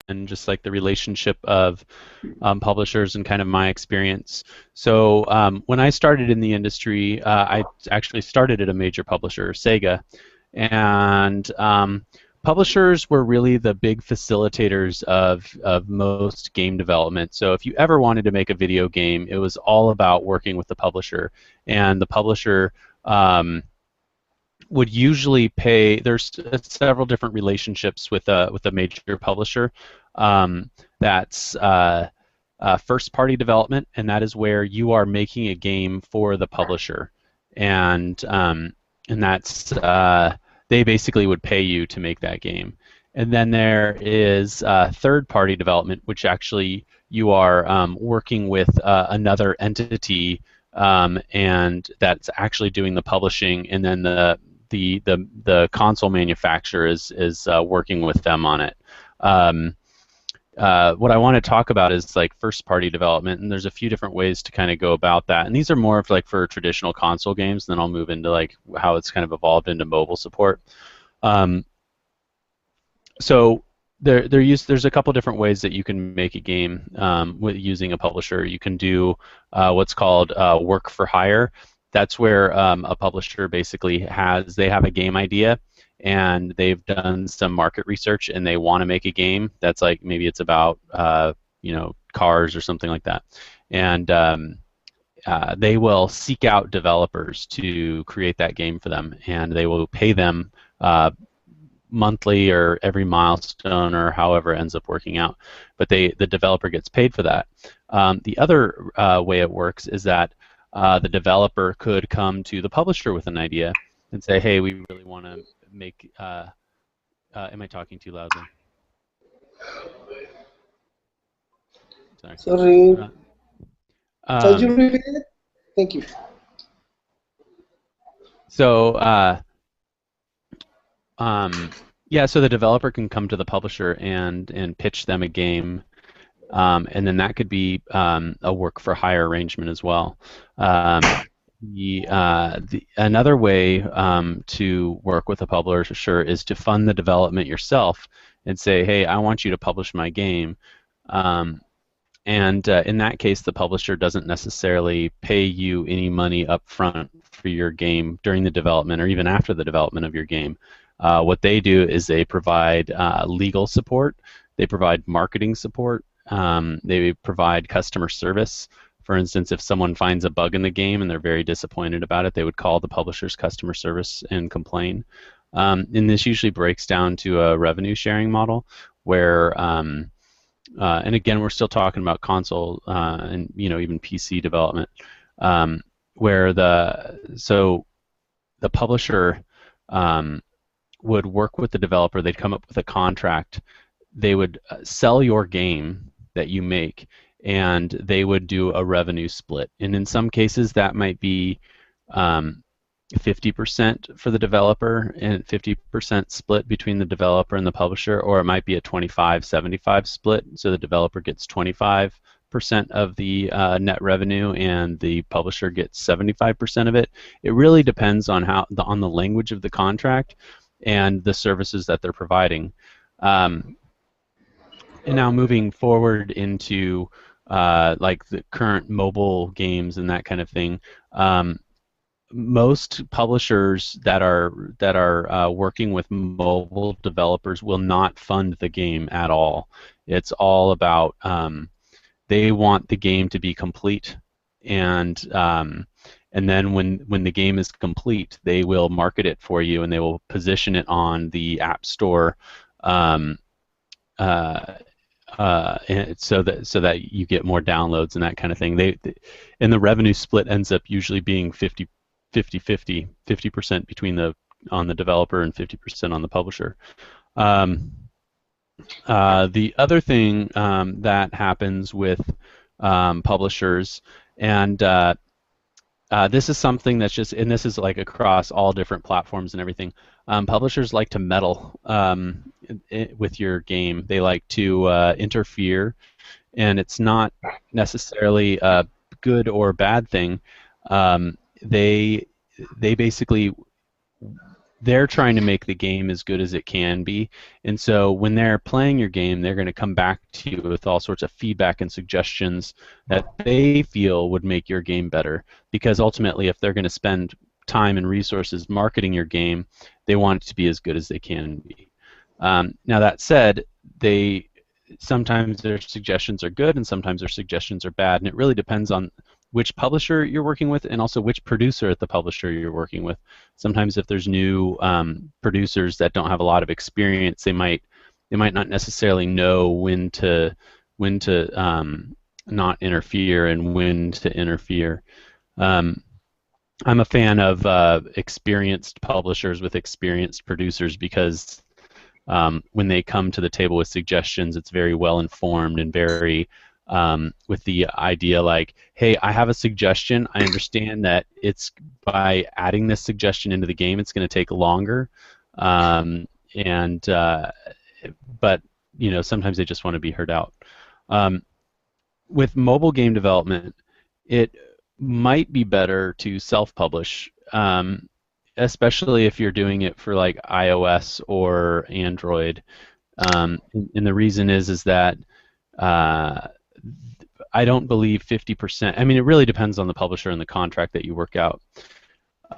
and just like the relationship of publishers and kind of my experience. So when I started in the industry, I actually started at a major publisher, Sega, and publishers were really the big facilitators of most game development. So if you ever wanted to make a video game, it was all about working with the publisher, and the publisher would usually pay. There's several different relationships with a major publisher. That's first party development, and that is where you are making a game for the publisher, and that's they basically would pay you to make that game. And then there is third party development, which actually you are working with another entity, and that's actually doing the publishing, and then the console manufacturer is working with them on it. What I want to talk about is like first party development, and there's a few different ways to kind of go about that. And these are more of like for traditional console games, and then I'll move into like how it's kind of evolved into mobile support. Um, so there's a couple different ways that you can make a game with using a publisher. You can do what's called work for hire. That's where a publisher basically they have a game idea, and they've done some market research, and they want to make a game that's like maybe it's about cars or something like that, and they will seek out developers to create that game for them, and they will pay them monthly or every milestone or however it ends up working out. But the developer gets paid for that. The other way it works is that the developer could come to the publisher with an idea and say, hey, we really want to make... am I talking too loudly? Sorry. Sorry. Could you Um, repeat it? Thank you. so yeah, so the developer can come to the publisher and pitch them a game, and then that could be a work for hire arrangement as well. Another way to work with a publisher is to fund the development yourself and say, hey, I want you to publish my game. And in that case, the publisher doesn't necessarily pay you any money up front for your game during the development or even after the development of your game. What they do is they provide legal support, they provide marketing support, they provide customer service. For instance, if someone finds a bug in the game and they're very disappointed about it, they would call the publisher's customer service and complain. And this usually breaks down to a revenue sharing model where, and again, we're still talking about console and even PC development, where the publisher would work with the developer. They'd come up with a contract. They would sell your game that you make, and they would do a revenue split. And in some cases, that might be 50% for the developer and 50% split between the developer and the publisher, or it might be a 25-75 split, so the developer gets 25% of the net revenue and the publisher gets 75% of it. It really depends on on the language of the contract and the services that they're providing. And now moving forward into like the current mobile games and that kind of thing, most publishers that are working with mobile developers will not fund the game at all. It's all about they want the game to be complete, and then when the game is complete, they will market it for you, and they will position it on the App Store, and so that you get more downloads and that kind of thing. And the revenue split ends up usually being 50% between on the developer and 50% on the publisher. The other thing that happens with publishers, and this is something that's just, and this is like across all different platforms and everything. Publishers like to meddle with your game. They like to interfere, and it's not necessarily a good or bad thing. They basically they're trying to make the game as good as it can be. And so when they're playing your game, they're going to come back to you with all sorts of feedback and suggestions that they feel would make your game better. Because ultimately, if they're going to spend time and resources marketing your game, they want it to be as good as they can be. Now that said, sometimes their suggestions are good and sometimes their suggestions are bad, and it really depends on which publisher you're working with and also which producer at the publisher you're working with. Sometimes if there's new producers that don't have a lot of experience, they might not necessarily know when to not interfere and when to interfere. I'm a fan of experienced publishers with experienced producers because when they come to the table with suggestions, it's very well informed and very with the idea like, hey, I have a suggestion. I understand that it's by adding this suggestion into the game, it's going to take longer, but sometimes they just want to be heard out. With mobile game development, it might be better to self-publish, especially if you're doing it for like iOS or Android. And the reason is that I don't believe 50%. I mean, it really depends on the publisher and the contract that you work out,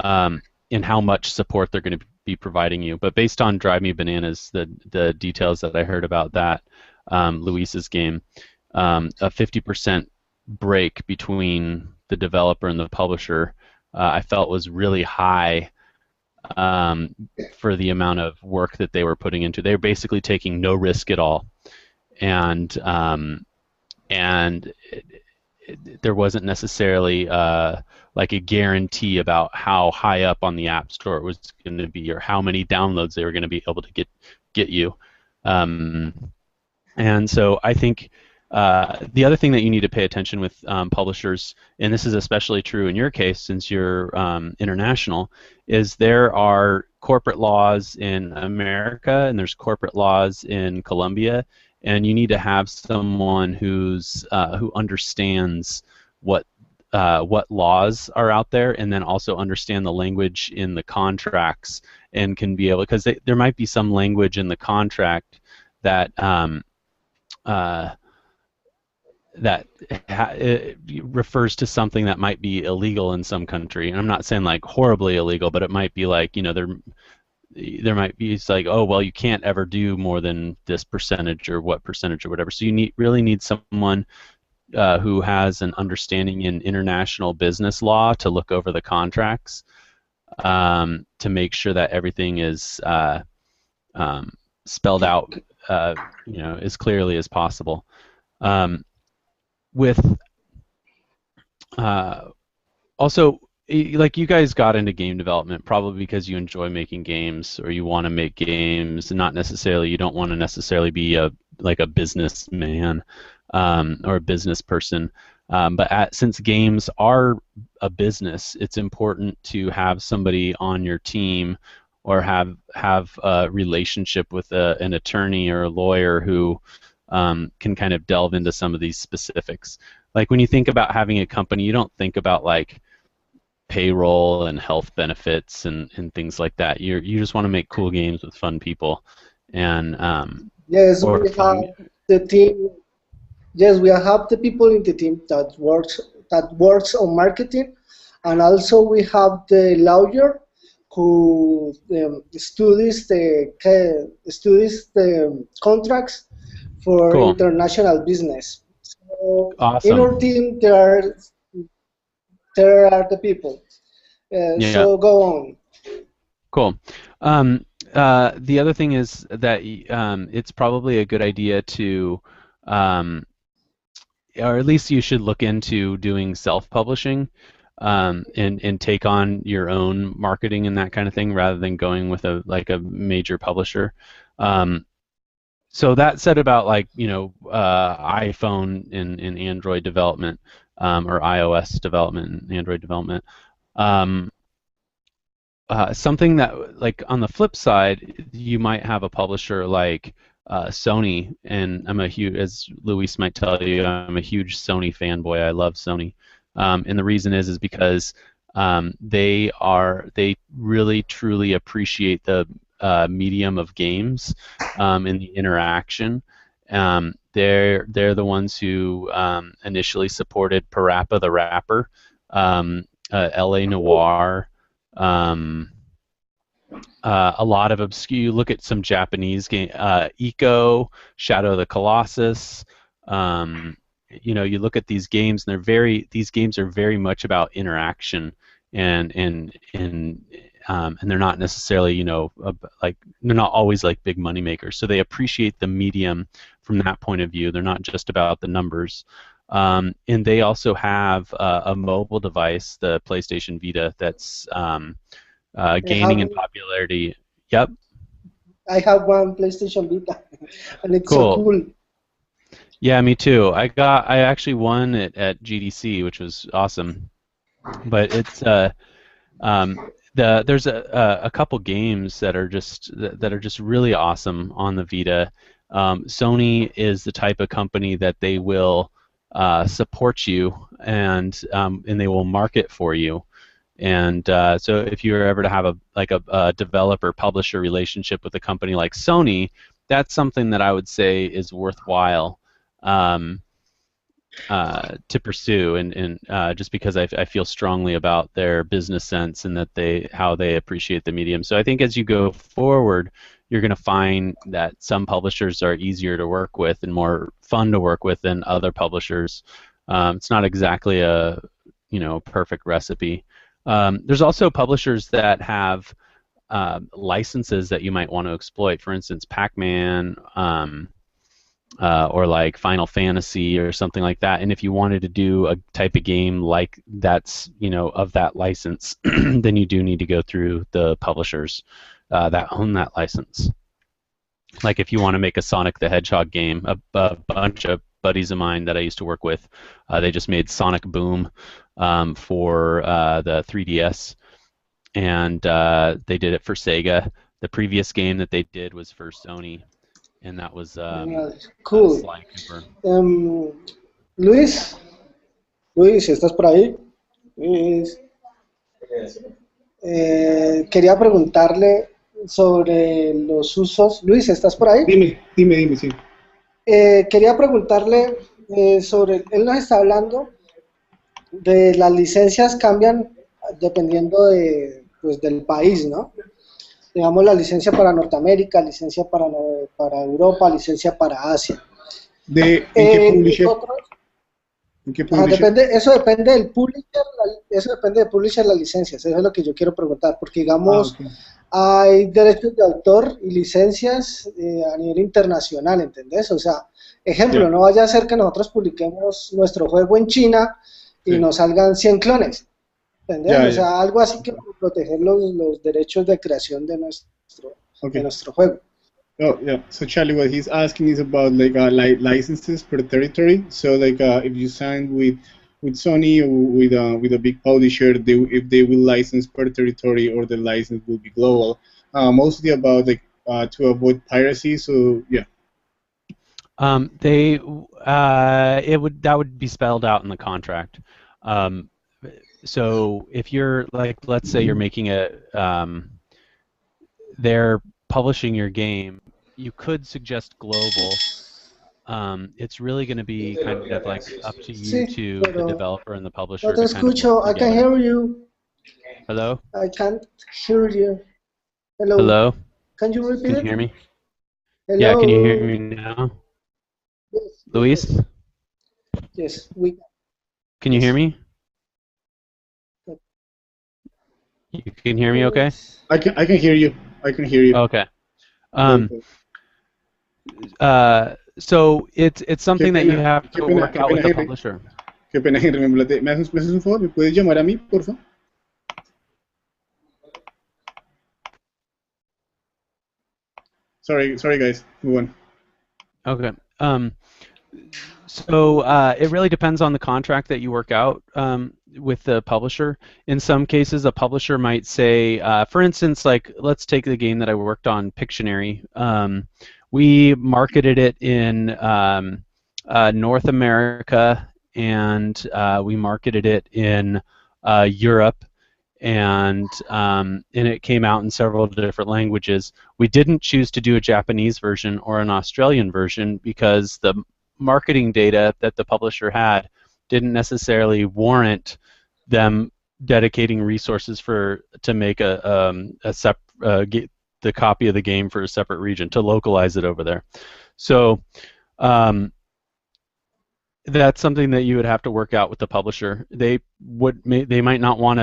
and how much support they're going to be providing you. But based on Drive Me Bananas, the details that I heard about that, Luis's game, a 50% break between the developer and the publisher, I felt was really high for the amount of work that they were putting into. They were basically taking no risk at all, and there wasn't necessarily like a guarantee about how high up on the App Store it was going to be or how many downloads they were going to be able to get you. And so I think the other thing that you need to pay attention with publishers, and this is especially true in your case since you're international, is there are corporate laws in America and there's corporate laws in Colombia, and you need to have someone who understands what laws are out there, and then also understand the language in the contracts, and can be able, because there might be some language in the contract that it refers to something that might be illegal in some country. And I'm not saying like horribly illegal, but it might be like, there might be, it's like, oh, well, you can't ever do more than this percentage or what percentage or whatever. So you really need someone who has an understanding in international business law to look over the contracts, to make sure that everything is spelled out as clearly as possible. Also, like, you guys got into game development probably because you enjoy making games, or you want to make games, and not necessarily, you don't want to necessarily be a businessman or a business person. But since games are a business, it's important to have somebody on your team, or have a relationship with an attorney or a lawyer who can kind of delve into some of these specifics. Like, when you think about having a company, you don't think about like payroll and health benefits and things like that. You just want to make cool games with fun people. And yes, we have the team. Yes, we have the people in the team that works on marketing, and also we have the lawyer who studies the contracts for cool. international business. So awesome. in our team, there are the people. Yeah. So go on. Cool. The other thing is that it's probably a good idea to, or at least you should look into doing self-publishing, and take on your own marketing and that kind of thing, rather than going with a major publisher. So that said about iPhone and Android development, or iOS development and Android development. Something that, like, on the flip side, you might have a publisher like Sony, and as Luis might tell you, I'm a huge Sony fanboy. I love Sony, and the reason is because They really truly appreciate the medium of games and the interaction. They're the ones who initially supported Parappa the Rapper, L.A. Noire. A lot of obscure. You look at some Japanese game, Eco, Shadow of the Colossus. You look at these games, and these games are very much about interaction, and they're not necessarily, like they're not always like big money makers. So they appreciate the medium from that point of view. They're not just about the numbers. And they also have a mobile device, the PlayStation Vita, that's gaining in popularity. Yep. I have one PlayStation Vita, and it's Cool. so cool. Yeah, me too. I actually won it at GDC, which was awesome. But it's there's a couple games that are just really awesome on the Vita. Sony is the type of company that they will support you, and they will market for you. And so if you were ever to have a developer-publisher relationship with a company like Sony, that's something that I would say is worthwhile to pursue, and just because I feel strongly about their business sense and that how they appreciate the medium. So I think as you go forward, you're going to find that some publishers are easier to work with and more fun to work with than other publishers. It's not exactly a perfect recipe. There's also publishers that have licenses that you might want to exploit. For instance, Pac-Man, or like Final Fantasy or something like that. And if you wanted to do a type of game like that's of that license, then you do need to go through the publishers that own that license. Like if you want to make a Sonic the Hedgehog game, a bunch of buddies of mine that I used to work with, they just made Sonic Boom for the 3DS, and they did it for Sega. The previous game that they did was for Sony, and that was cool. Sly Cooper. Luis, ¿estás por ahí? Luis. Quería preguntarle sobre los usos. Luis, ¿estás por ahí? Dime, sí. Quería preguntarle sobre, él nos está hablando de las licencias cambian dependiendo del país, ¿no? Digamos la licencia para Norteamérica, licencia para Europa, licencia para Asia. ¿En qué publisher? Eso depende del publisher, las licencias. Eso es lo que yo quiero preguntar, porque digamos hay derechos de autor y licencias a nivel internacional, ¿entendés? O sea, ejemplo, no vaya a ser que nosotros publiquemos nuestro juego en China y nos salgan 100 clones, ¿entendés? O sea, algo así que proteger los derechos de creación de nuestro juego. Oh yeah. So Charlie, what he's asking is about licenses per territory. So if you sign with Sony or with a big publisher, if they will license per territory or the license will be global. Mostly about to avoid piracy. So yeah. That would be spelled out in the contract. So if you're let's say you're making they're publishing your game, you could suggest global. It's really going to be kind of up to you the developer and the publisher. No te escucho. I can hear you. Hello? I can't hear you. Hello. Hello? Can you repeat it? Can you hear me? Hello? Yeah, can you hear me now? Yes. Luis? Yes, we can. Can you hear me? You can hear me okay? I can hear you. I can hear you. Okay. So it's something that you have to work out with the publisher. Qué pena, Henry. ¿Me haces un favor? ¿Me puedes llamar a mí, por favor? Sorry, guys. Move on. Okay. So it really depends on the contract that you work out with the publisher. In some cases, a publisher might say, for instance, let's take the game that I worked on, Pictionary. We marketed it in North America, and we marketed it in Europe, and it came out in several different languages. We didn't choose to do a Japanese version or an Australian version because the marketing data that the publisher had didn't necessarily warrant them dedicating resources to make the copy of the game for a separate region, to localize it over there. So that's something that you would have to work out with the publisher. They might not want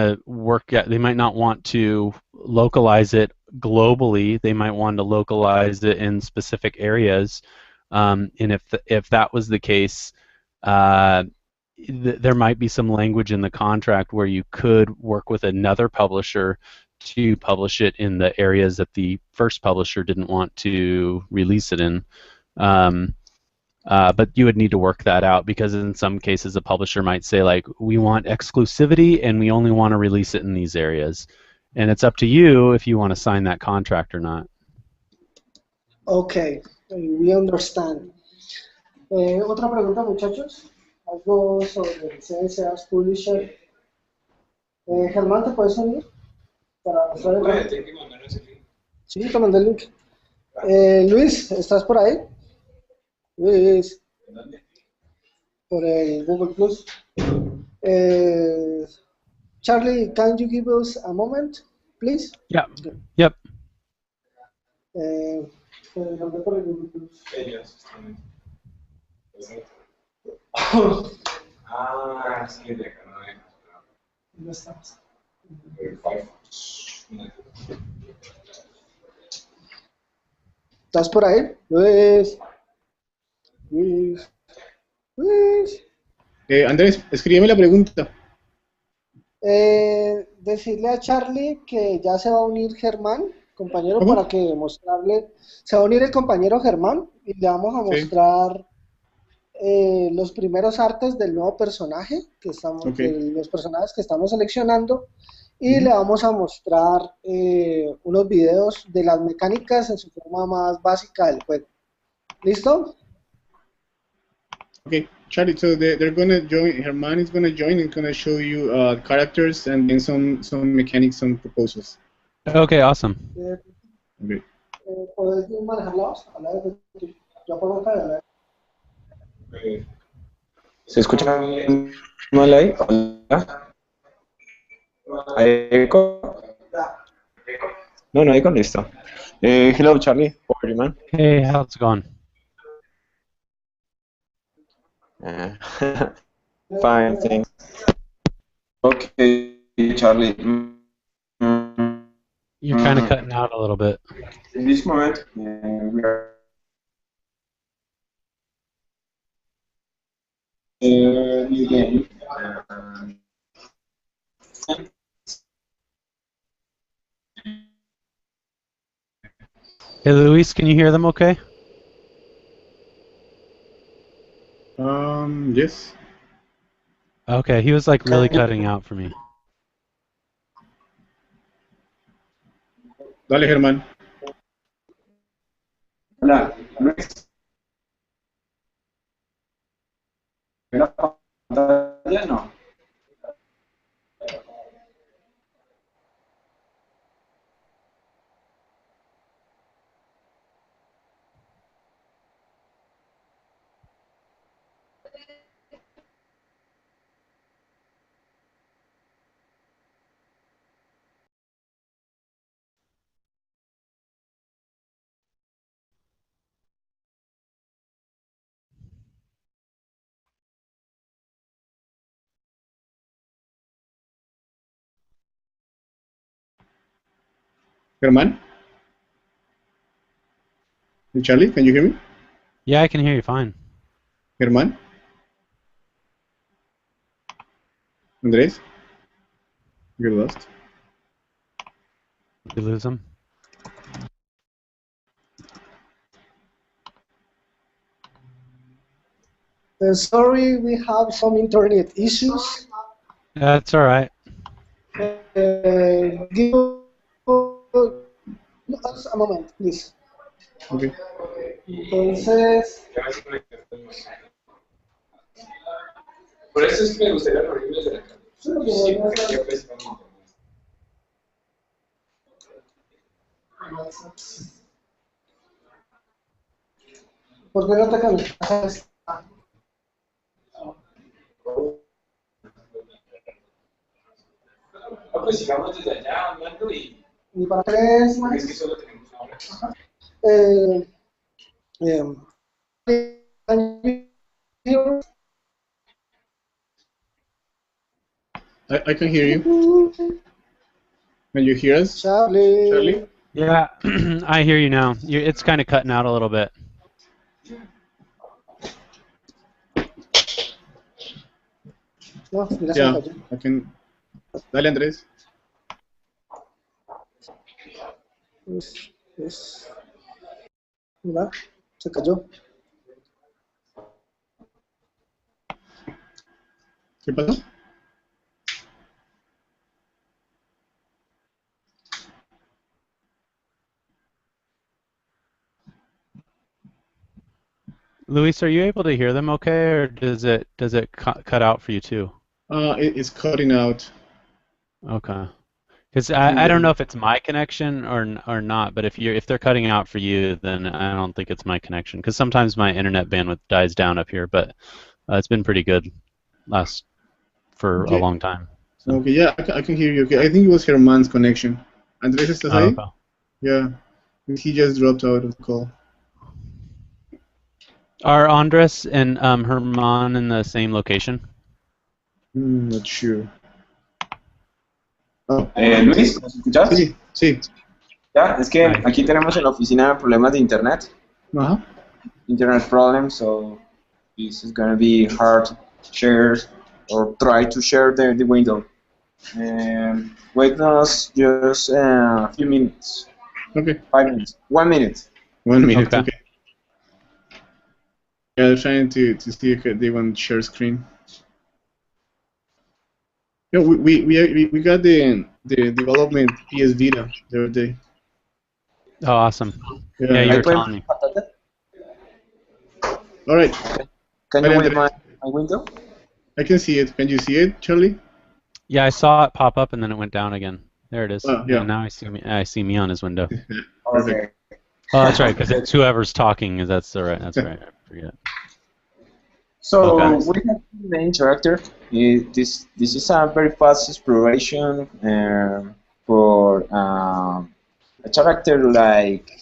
to localize it globally. They might want to localize it in specific areas. And if that was the case, there might be some language in the contract where you could work with another publisher to publish it in the areas that the first publisher didn't want to release it in. But you would need to work that out, because in some cases a publisher might say, like, we want exclusivity and we only want to release it in these areas. And it's up to you if you want to sign that contract or not. Okay, we understand. Otra pregunta, muchachos. Algo sobre CSA's Publisher. Germán, ¿te puedes unir? Para mostrar el link. Sí, te mandé el link. Luis, ¿estás por ahí? Luis, por el Google Plus. Charlie, can you give us a moment, please? Yeah. Yep. Por el Google Plus. Sí, de acá no hay. ¿Dónde estamos? ¿Estás por ahí? Luis. Andrés, escríbeme la pregunta. Decirle a Charlie que ya se va a unir Germán, compañero, ¿Cómo? para que mostrarle. Se va a unir el compañero Germán y le vamos a mostrar los primeros artes del nuevo personaje que estamos, los personajes que estamos seleccionando, y le vamos a mostrar unos videos de las mecánicas en su forma más básica del juego. ¿Listo? Okay, Charlie. So they're gonna join. Herman is gonna join and gonna show you characters and then some mechanics, some proposals. Okay, awesome. Okay. ¿Puedes manejar la voz? Yo pongo acá. ¿Se escucha mal ahí? Hola. ¿Hay eco? No, no hay eco, listo. Hello, Charlie. How are you, man? Hey, how's it going? Fine, thanks. Okay, Charlie. You're kind of cutting out a little bit. In this moment, we are new game. Hey, Luis, can you hear them okay? Yes. Okay, he was like really cutting out for me. Dale, Germán. Hola, Luis. ¿La pantalla? No. Germán? Hey, Charlie, can you hear me? Yeah, I can hear you fine. Germán? Andrés? You're lost. Did you lose him? Sorry, we have some internet issues. That's all right. Give us a moment, please. Okay. Entonces, Por eso es que me gustaría reunirme desde la casa. sí, ¿Por qué no te conectas? Pues sigamos desde allá hablando y Y para tres es más. que solo tenemos una hora. Eh, can you I can hear you. Can you hear us, Charlie. Charlie? Yeah, I hear you now. It's kind of cutting out a little bit. No, mira, se Yeah, cayó. I can. Dale, Andrés. Mira, se cayó. ¿Qué pasó? Luis, are you able to hear them okay, or does it cut out for you too? It's cutting out. Okay. Because I don't know if it's my connection or not, but if they're cutting out for you, then I don't think it's my connection. Because sometimes my internet bandwidth dies down up here, but it's been pretty good for a long time. So. Okay, yeah, I can hear you. Okay, I think it was Herman's connection. Andrés, ¿estás ahí? Okay. Yeah, he just dropped out of the call. Are Andres and Herman in the same location? Not sure. Oh. Luis, ¿nos escuchas? Sí, sí. Ya, es que aquí tenemos en la oficina problemas de internet. Ajá. Internet problems, so this is gonna be hard to share or try to share the window. Wait us just a few minutes. Okay. 5 minutes. 1 minute. 1 minute. Okay. Okay. Yeah, they're trying to see if they want to share screen. Yeah, we got the development PS Vita the other day. Oh, awesome. Yeah, Yeah, you were Ahí pueden telling me. All right. Can you Vale, wait Andrés. my window? I can see it. Can you see it, Charlie? Yeah, I saw it pop up and then it went down again. There it is. Oh, yeah. Now I see me on his window. Okay. Oh, that's right, because it's whoever's talking. That's right. That's right. I forget. So Okay. we have the main character. This is a very fast exploration for a character like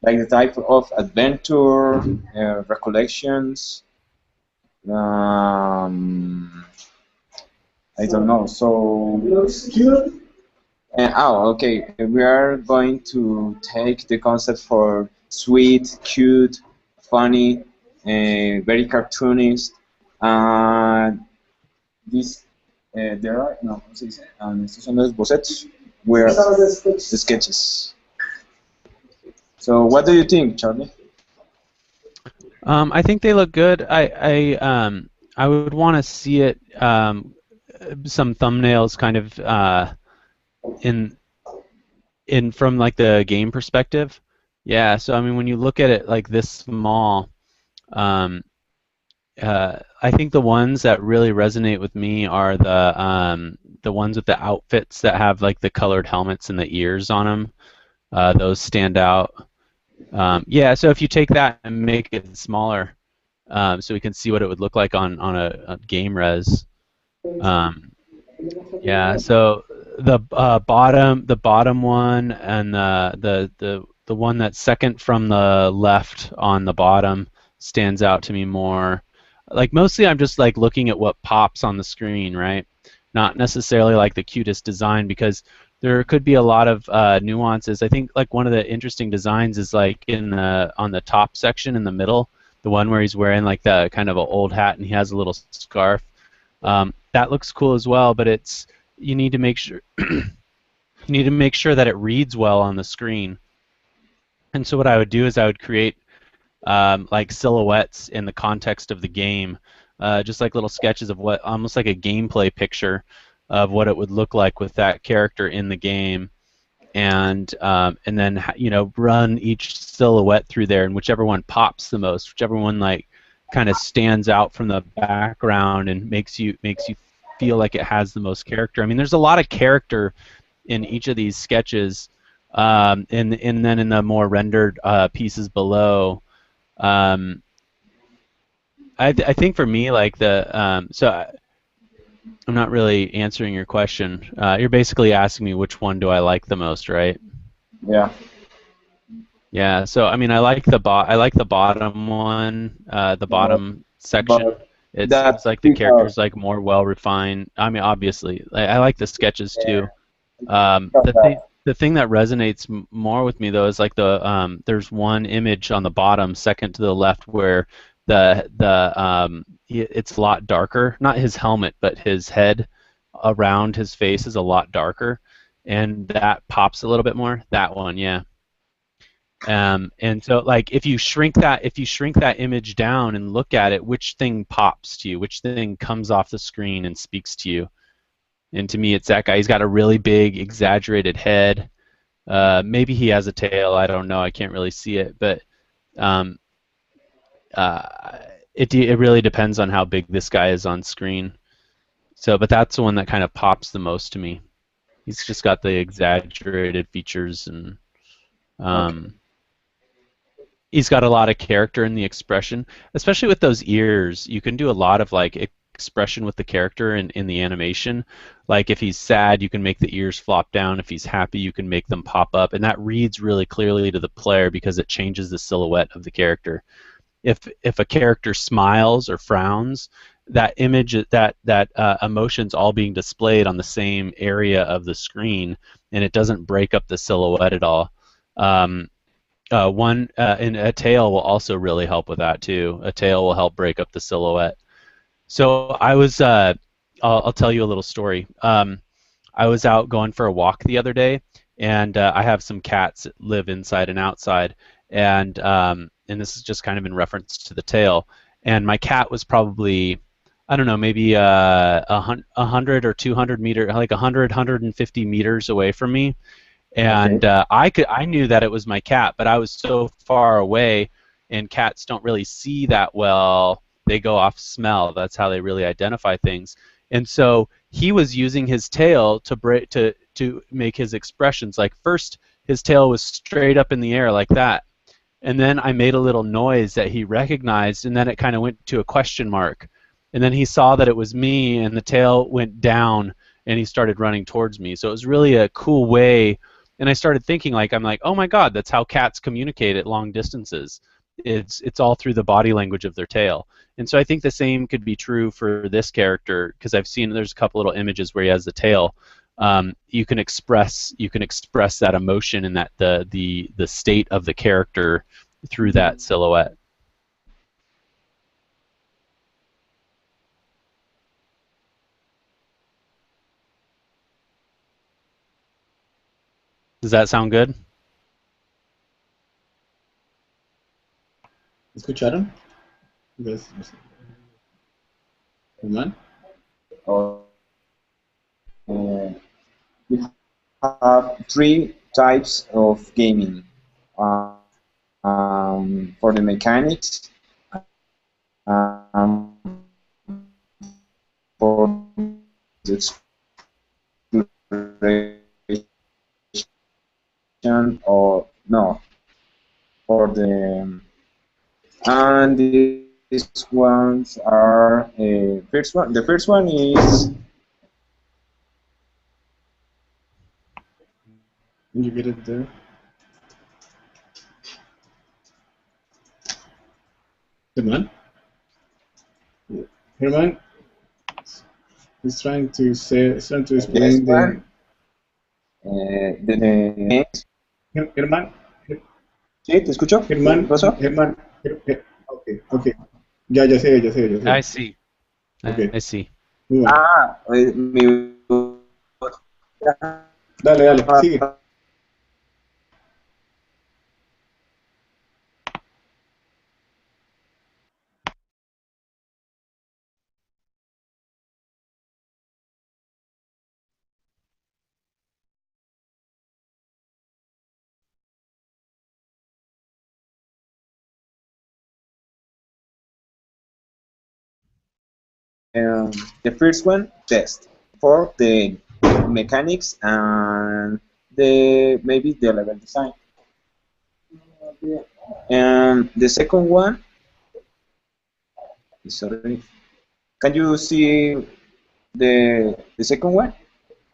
the type of adventure, recollections. I don't know. So. Okay. We are going to take the concept for sweet, cute, funny, very cartoonist. There are no. ¿Cómo se dice? Estos son los bocetos. Where the sketches. So, what do you think, Charlie? I think they look good. I would want to see it. Some thumbnails, kind of in from like the game perspective. Yeah. So I mean, when you look at it like this small, I think the ones that really resonate with me are the ones with the outfits that have like the colored helmets and the ears on them. Those stand out. Yeah, so if you take that and make it smaller, so we can see what it would look like on a game res. Yeah, so the bottom one and the one that's second from the left on the bottom stands out to me more. Like mostly I'm just like looking at what pops on the screen, right? Not necessarily like the cutest design, because there could be a lot of nuances. I think like one of the interesting designs is like on the top section in the middle, the one where he's wearing like the kind of an old hat and he has a little scarf. That looks cool as well, but you need to make sure that it reads well on the screen. And so what I would do is I would create like silhouettes in the context of the game, just like little sketches of what, almost like a gameplay picture of what it would look like with that character in the game, and then run each silhouette through there, and whichever one pops the most, whichever one like kind of stands out from the background and makes you feel like it has the most character. I mean, there's a lot of character in each of these sketches, and then in the more rendered pieces below, Um, I think for me, like I'm not really answering your question. You're basically asking me which one do I like the most, right? Yeah. Yeah. So I mean, I like the bottom one, the But, bottom section. but It that seems like the we have character's like more well refined. I mean, obviously, I like the sketches too. have that. The thing that resonates more with me though is like there's one image on the bottom, second to the left, where it's a lot darker. Not his helmet, but his head around his face is a lot darker, and that pops a little bit more. That one, yeah. And so like if you shrink that image down and look at it, which thing pops to you? Which thing comes off the screen and speaks to you? And to me, it's that guy. He's got a really big, exaggerated head. Maybe he has a tail. I don't know. I can't really see it, but um, it really depends on how big this guy is on screen. So, but that's the one that kind of pops the most to me. He's just got the exaggerated features, and Okay. he's got a lot of character in the expression, especially with those ears. You can do a lot of like expression with the character in the animation. Like if he's sad, you can make the ears flop down. If he's happy, you can make them pop up, and that reads really clearly to the player because it changes the silhouette of the character. If a character smiles or frowns, that image, that emotion's all being displayed on the same area of the screen, and it doesn't break up the silhouette at all. Um, and a tail will also really help with that too. A tail will help break up the silhouette. So I'll tell you a little story. I was out going for a walk the other day, and I have some cats that live inside and outside, and this is just kind of in reference to the tail. And my cat was probably, I don't know, maybe 100 or 200 meter, like 100, 150 meters away from me, Okay. and I knew that it was my cat, but I was so far away, and cats don't really see that well. They go off smell. That's how they really identify things. And so he was using his tail to make his expressions. Like first, his tail was straight up in the air like that, and then I made a little noise that he recognized, and then it kind of went to a question mark, and then he saw that it was me, and the tail went down, and he started running towards me. So it was really a cool way. And I started thinking, like, I'm like, oh my God, that's how cats communicate at long distances. It's all through the body language of their tail. And so I think the same could be true for this character, because I've seen there's a couple little images where he has the tail. You can express that emotion and that the state of the character through that silhouette. Does that sound good? ¿Escucharon? Germán? Uh, we have three types of gaming. For the mechanics, um, for the exploration, or no, for the and these ones are first one. The first one is Can you get it there? Germán? Germán is trying to this explain one. The Germán, ¿Sí? ¿Te escucho? ¿Qué Germán, pasó? Germán, okay. Ya sé. I see. Okay. I see. Muy bueno. Mi... Dale, sigue. The first one, test for the mechanics and maybe the level design. And the second one, sorry, can you see the second one?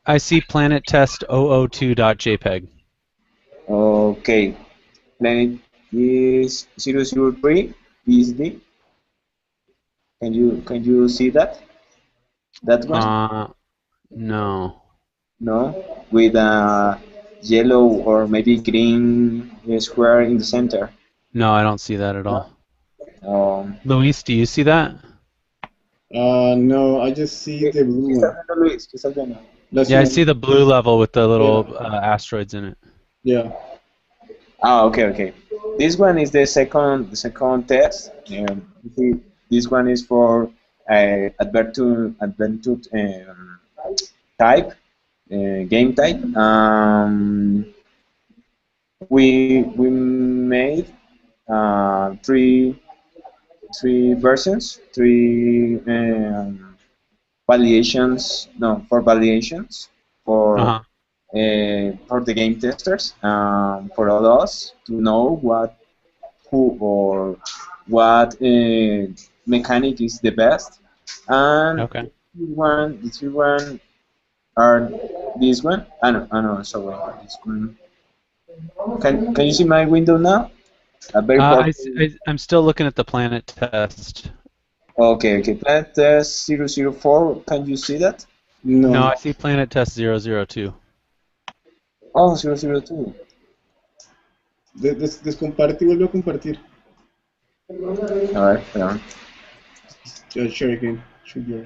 I see Planet Test 002.jpg. Okay, planet is 003 BSD. Can you see that? That one? No. No, with a yellow or maybe green square in the center. No, I don't see that at all. Luis, do you see that? No, I just see the blue one. Luis, ¿qué estás viendo? Yeah, I see the blue level with the little asteroids in it. Yeah. Okay. This one is the second test. You see, this one is for adventure type, game type. We made three versions, three validations. No, four validations for the game testers, for all us to know who or what mechanic is the best. And the three one are this one. No, sorry, this one. Can you see my window now? I'm still looking at the Planet Test. Okay. Planet Test 004. Can you see that? No, I see Planet Test 002. Oh, 002. Descomparte y vuelve a compartir. Alright, hold on. Just share again. Should be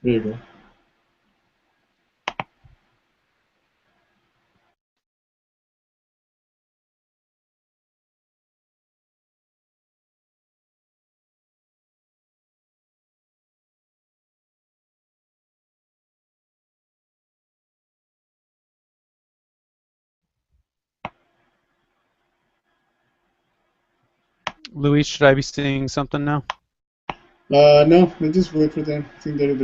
There you go. Luis, should I be seeing something now? No, let's just wait for them. I think they're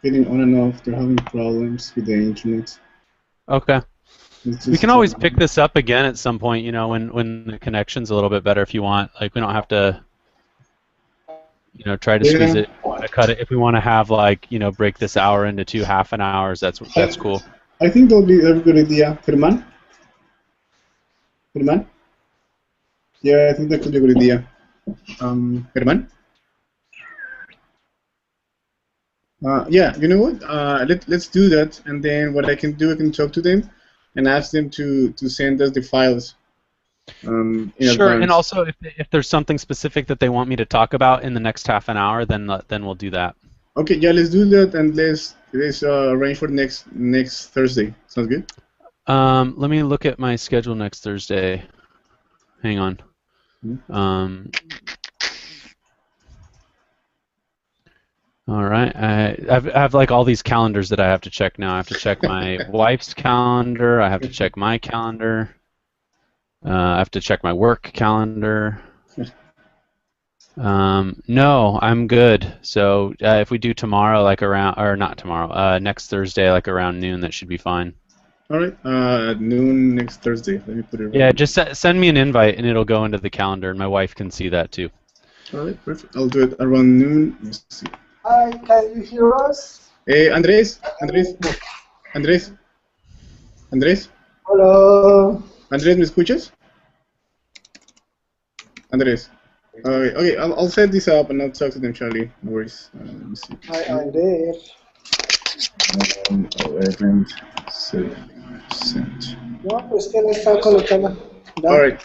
getting on and off. They're having problems with the internet. Okay. We can always pick this up again at some point, you know, when the connection's a little bit better if you want. Like, we don't have to, you know, try to squeeze it. Cut it. If we want to have, like, you know, break this hour into 2 half-an hours, that's cool. I think that'll be a good idea. Germán? Yeah, I think that could be a good idea. Germán? Yeah, you know what? Let's do that, and then what I can do, I can talk to them and ask them to send us the files. In advance. And also if there's something specific that they want me to talk about in the next half an hour, then we'll do that. Okay, yeah, let's do that, and let's arrange for next Thursday. Sounds good. Let me look at my schedule next Thursday. Hang on. All right, I have like all these calendars that I have to check now. I have to check my wife's calendar. I have to check my calendar. I have to check my work calendar. No, I'm good. So if we do tomorrow, like around, or not tomorrow, next Thursday, like around noon, that should be fine. All right, noon next Thursday. Let me put it. Yeah, just send me an invite, and it'll go into the calendar, and my wife can see that too. All right, perfect. I'll do it around noon. Let's see. Hi, can you hear us? Andrés. Hello. Andrés, ¿me escuchas? Andrés. Okay, I'll set this up and I'll talk to them, Charlie. No worries. Let me see. Hi, Andrés. 11.7%. No, pues que no está conectada. All right.